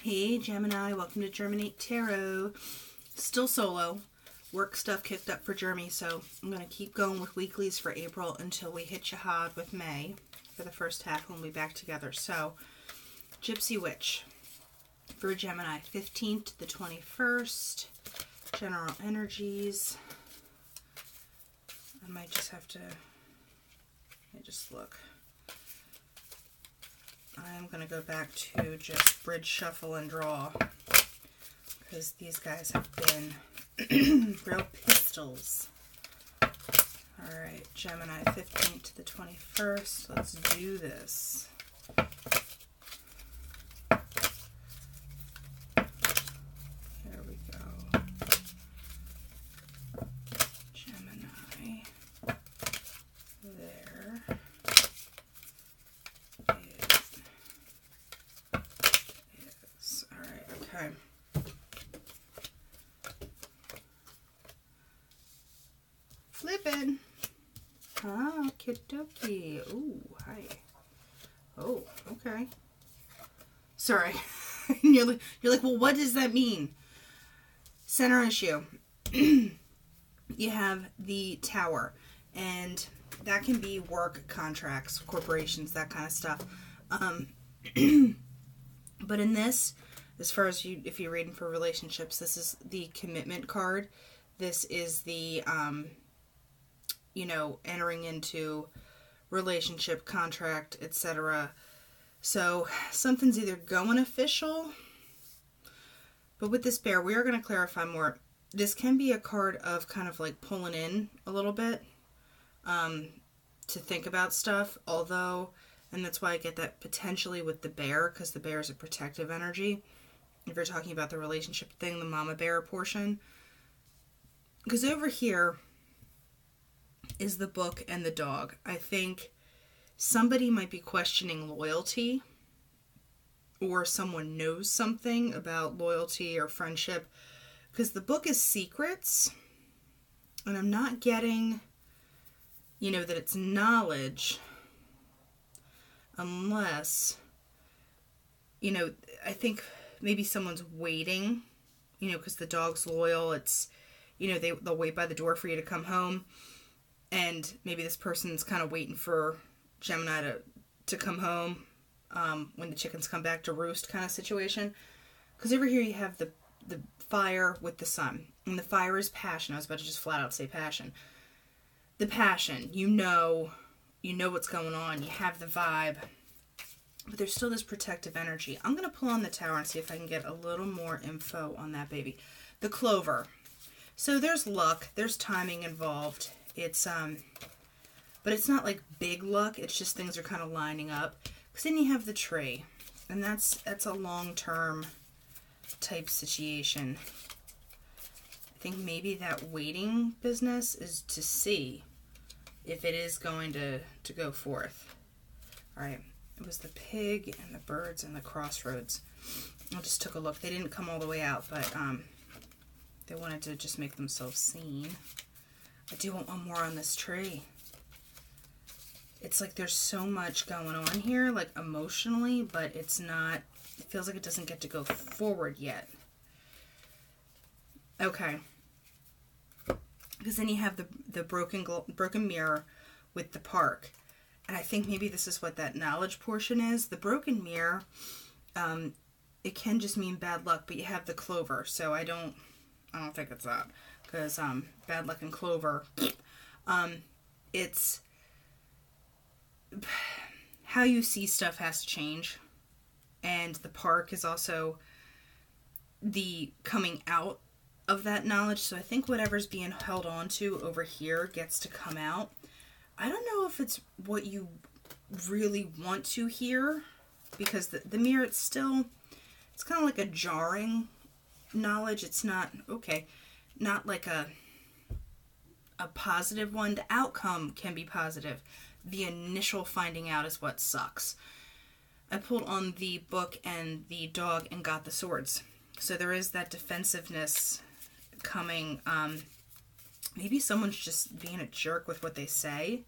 Hey Gemini, welcome to Germinate Tarot. Still solo. Work stuff kicked up for Jeremy, so I'm going to keep going with weeklies for April until we hit Shahad with May for the first half when we'll be back together. So, Gypsy Witch for Gemini, 15th to the 21st. General energies. I might just have to, let me just look. I'm going to go back to just bridge, shuffle, and draw because these guys have been real pistols. Alright, Gemini, 15th to the 21st. Let's do this. Here we go. Gemini. There. Okay. Flippin'. Ah, kidoki. Ooh, hi. Oh, okay. Sorry. you're like, well, what does that mean? Center issue. You have the Tower, and that can be work, contracts, corporations, that kind of stuff. But in this, as far as if you're reading for relationships, this is the commitment card. This is the, entering into relationship, contract, etc. So something's either going official, but with this bear, we are going to clarify more. This can be a card of kind of like pulling in a little bit to think about stuff, although, and that's why I get that potentially with the bear, because the bear is a protective energy. If you're talking about the relationship thing, the mama bear portion. Because over here is the book and the dog. I think somebody might be questioning loyalty, or someone knows something about loyalty or friendship. Because the book is secrets, and I'm not getting, that it's knowledge, unless, I think maybe someone's waiting, because the dog's loyal. It's, they'll wait by the door for you to come home. And maybe this person's kind of waiting for Gemini to come home when the chickens come back to roost kind of situation. Because over here you have the fire with the sun. And the fire is passion. I was about to just flat out say passion. The passion, you know what's going on. You have the vibe. But there's still this protective energy. I'm going to pull on the Tower and see if I can get a little more info on that baby. The Clover. So there's luck. There's timing involved. It's, but it's not like big luck. It's just things are kind of lining up. Because then you have the tree. And that's a long-term type situation. I think maybe that waiting business is to see if it is going to go forth. All right. It was the pig and the birds and the crossroads. I just took a look. They didn't come all the way out, but they wanted to just make themselves seen. I do want one more on this tree. It's like there's so much going on here, like emotionally, but it's not, it feels like it doesn't get to go forward yet. Okay. Because then you have the broken mirror with the park. And I think maybe this is what that knowledge portion is. The broken mirror, it can just mean bad luck, but you have the clover. So I don't think it's that. Because bad luck and clover, it's how you see stuff has to change. And the park is also the coming out of that knowledge. So I think whatever's being held on to over here gets to come out. I don't know if it's what you really want to hear, because the mirror, it's kind of like a jarring knowledge. It's not, not like a positive one. The outcome can be positive. The initial finding out is what sucks. I pulled on the book and the dog and got the swords. So there is that defensiveness coming. Maybe someone's just being a jerk with what they say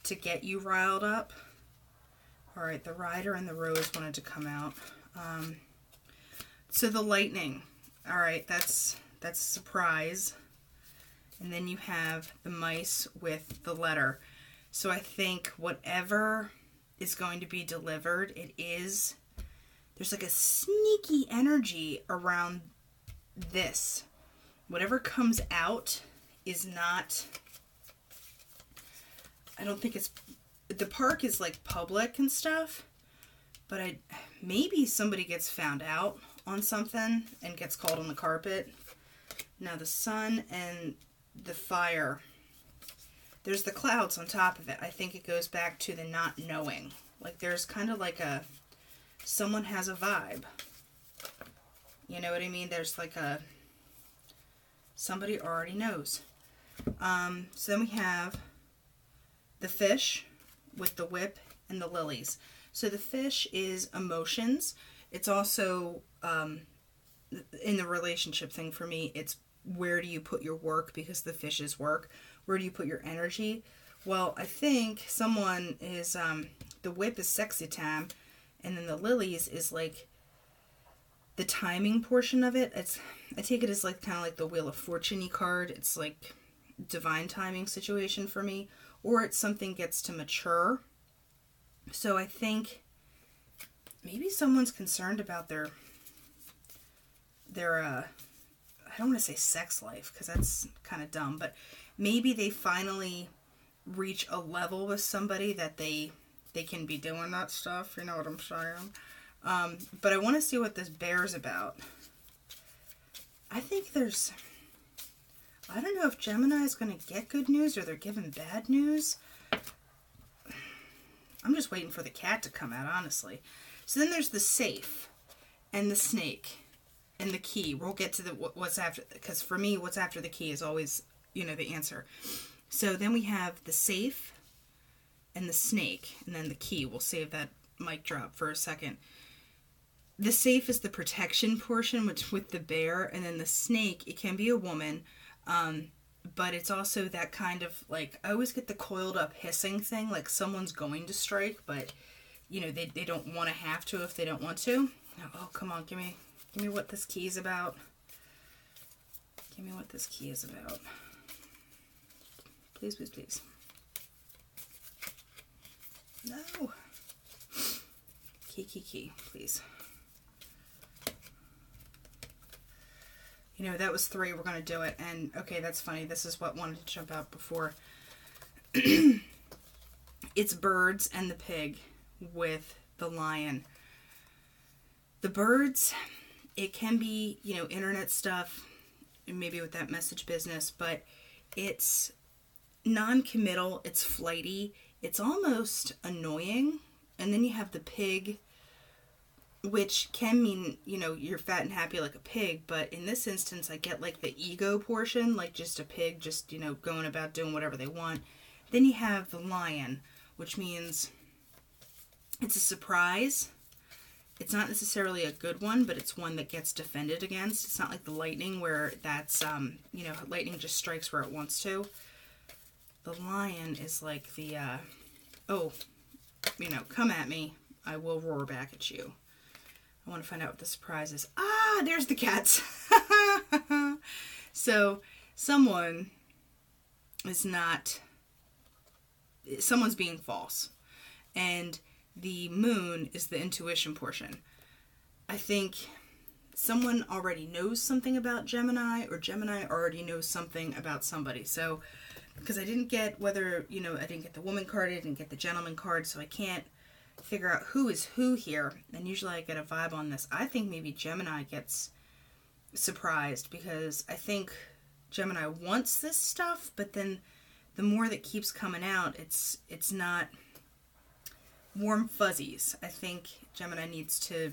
to get you riled up. All right, the Rider and the Rose wanted to come out. So the lightning. All right, that's a surprise. And then you have the mice with the letter. So I think whatever is going to be delivered, there's like a sneaky energy around this. Whatever comes out is not, I don't think it's, the park is like public and stuff, but maybe somebody gets found out on something and gets called on the carpet. Now the sun and the fire, there's the clouds on top of it. I think it goes back to the not knowing. Like there's kind of like someone has a vibe. You know what I mean? There's like somebody already knows. So then we have the fish with the whip and the lilies. So the fish is emotions. It's also, in the relationship thing for me, it's where do you put your work, because the fish is work. Where do you put your energy? Well, I think someone is, the whip is sexy time, and then the lilies is like the timing portion of it. I take it as like kind of like the Wheel of Fortune-y card. It's like divine timing situation for me, or it's something gets to mature. So I think maybe someone's concerned about their I don't want to say sex life, because that's kind of dumb, but maybe they finally reach a level with somebody that they can be doing that stuff, you know what I'm saying? But I want to see what this bear's about. I think I don't know if Gemini is going to get good news or they're giving bad news. I'm just waiting for the cat to come out, honestly. So then there's the safe and the snake and the key. We'll get to what's after, because for me, what's after the key is always, the answer. So then we have the safe and the snake, and then the key. We'll save that mic drop for a second. The safe is the protection portion, which with the bear, and then the snake, it can be a woman, but it's also that kind of, like, I always get the coiled up hissing thing, like someone's going to strike, but, they don't want to have to if they don't want to. Oh, come on, give me what this key is about. Give me what this key is about. Please, please, please. No. Key, please. That was 3. We're going to do it. And, okay, that's funny. This is what wanted to jump out before. It's birds and the pig with the lion. The birds, it can be, internet stuff, maybe with that message business, but it's non-committal, it's flighty, it's almost annoying. And then you have the pig, which can mean, you're fat and happy like a pig, but in this instance, I get like the ego portion, like just a pig, just, going about doing whatever they want. Then you have the lion, which means it's a surprise. It's not necessarily a good one, but it's one that gets defended against. It's not like the lightning where that's, lightning just strikes where it wants to. The lion is like the, come at me. I will roar back at you. I want to find out what the surprise is. Ah, there's the cats. So someone's being false. And the moon is the intuition portion. I think someone already knows something about Gemini, or Gemini already knows something about somebody. So, because I didn't get I didn't get the woman card, I didn't get the gentleman card, so I can't figure out who is who here. And usually I get a vibe on this. I think maybe Gemini gets surprised, because I think Gemini wants this stuff, but then the more that keeps coming out, it's not warm fuzzies. I think Gemini needs to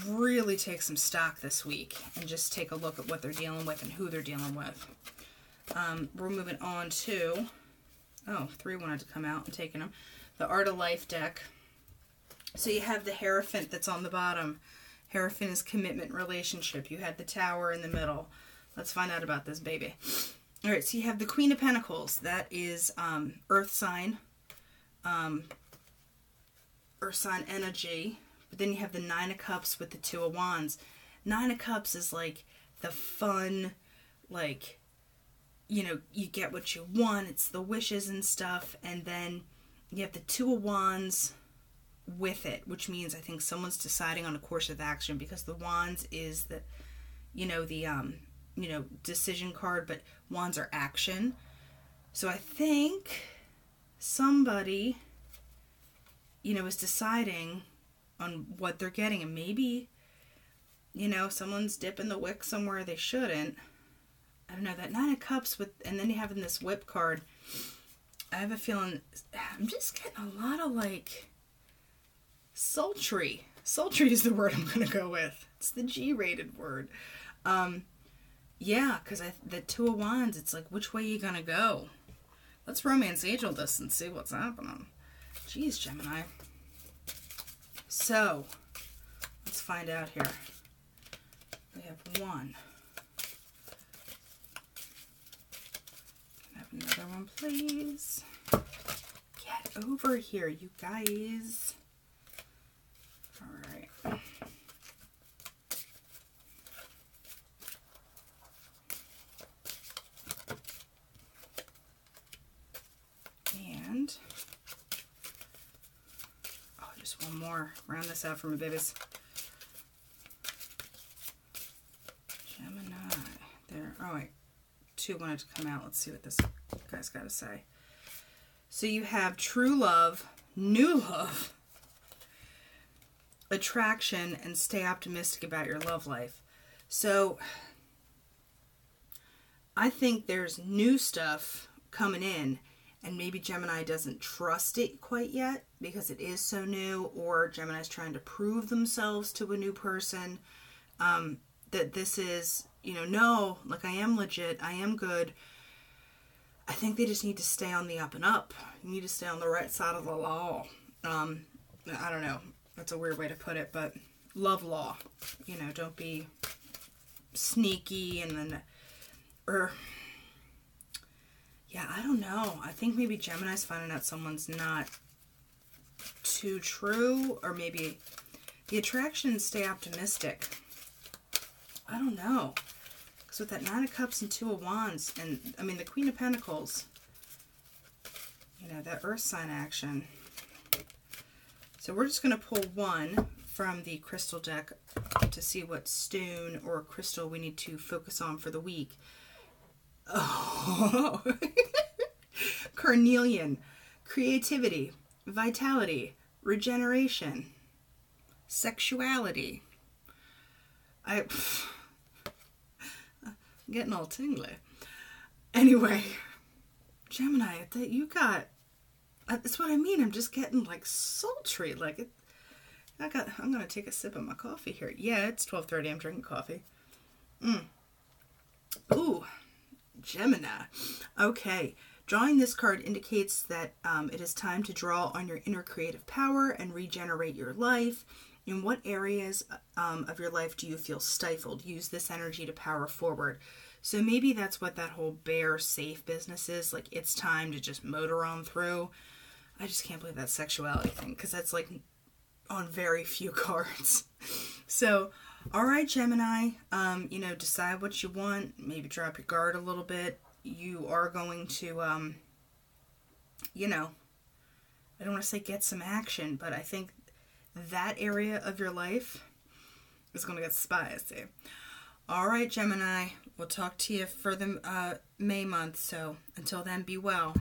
really take some stock this week and just take a look at what they're dealing with and who they're dealing with. We're moving on to, 3 wanted to come out. I'm taking them. The Art of Life deck. So you have the Hierophant that's on the bottom. Hierophant is commitment, relationship. You had the Tower in the middle. Let's find out about this baby. All right, so you have the Queen of Pentacles. That is Earth sign. Earth sign energy, But then you have the Nine of Cups with the Two of Wands. Nine of Cups is like the fun, like, you know, you get what you want. It's the wishes and stuff. And then you have the Two of Wands with it, which means I think someone's deciding on a course of action, because the Wands is the, you know, the, you know, decision card, but Wands are action. So I think somebody, you know, is deciding on what they're getting, and maybe, you know, someone's dipping the wick somewhere they shouldn't. I don't know, that Nine of Cups with, and then you have in this Whip card, I have a feeling, I'm just getting a lot of like sultry. Sultry is the word I'm going to go with. It's the G-rated word. Yeah, because the Two of Wands, it's like, which way you going to go? Let's romance angel this and see what's happening. Jeez, Gemini. So, let's find out here. We have one. Can I have another one, please? Get over here, you guys. All right. And, oh, just one more. Round this out for my babies. Gemini. There. Oh, wait. Two wanted to come out. Let's see what this guy's got to say. So you have true love, new love, attraction, and stay optimistic about your love life. So I think there's new stuff coming in, and maybe Gemini doesn't trust it quite yet because it is so new, or Gemini's trying to prove themselves to a new person, that this is, you know, no, like, I am legit, I am good. I think they just need to stay on the up and up. You need to stay on the right side of the law. I don't know. That's a weird way to put it, but love law. You know, don't be sneaky and then, or, yeah, I don't know. I think maybe Gemini's finding out someone's not too true, or maybe the attraction, stay optimistic. I don't know. Because with that Nine of Cups and Two of Wands, and, I mean, the Queen of Pentacles, you know, that Earth sign action. So we're just going to pull one from the crystal deck to see what stone or crystal we need to focus on for the week. Oh, Carnelian, creativity, vitality, regeneration, sexuality. I'm getting all tingly. Anyway, Gemini, you got, that's what I mean. I'm just getting like sultry. Like, I'm going to take a sip of my coffee here. Yeah, it's 12:30. I'm drinking coffee. Ooh, Gemini. Okay. Drawing this card indicates that it is time to draw on your inner creative power and regenerate your life. In what areas of your life do you feel stifled? Use this energy to power forward. So maybe that's what that whole bear safe business is. Like, it's time to just motor on through. I just can't believe that sexuality thing, because that's like on very few cards. So, all right, Gemini, you know, decide what you want. Maybe drop your guard a little bit. You are going to, you know, I don't want to say get some action, but I think that area of your life is going to get spicy. All right, Gemini, we'll talk to you for the May month. So until then, be well.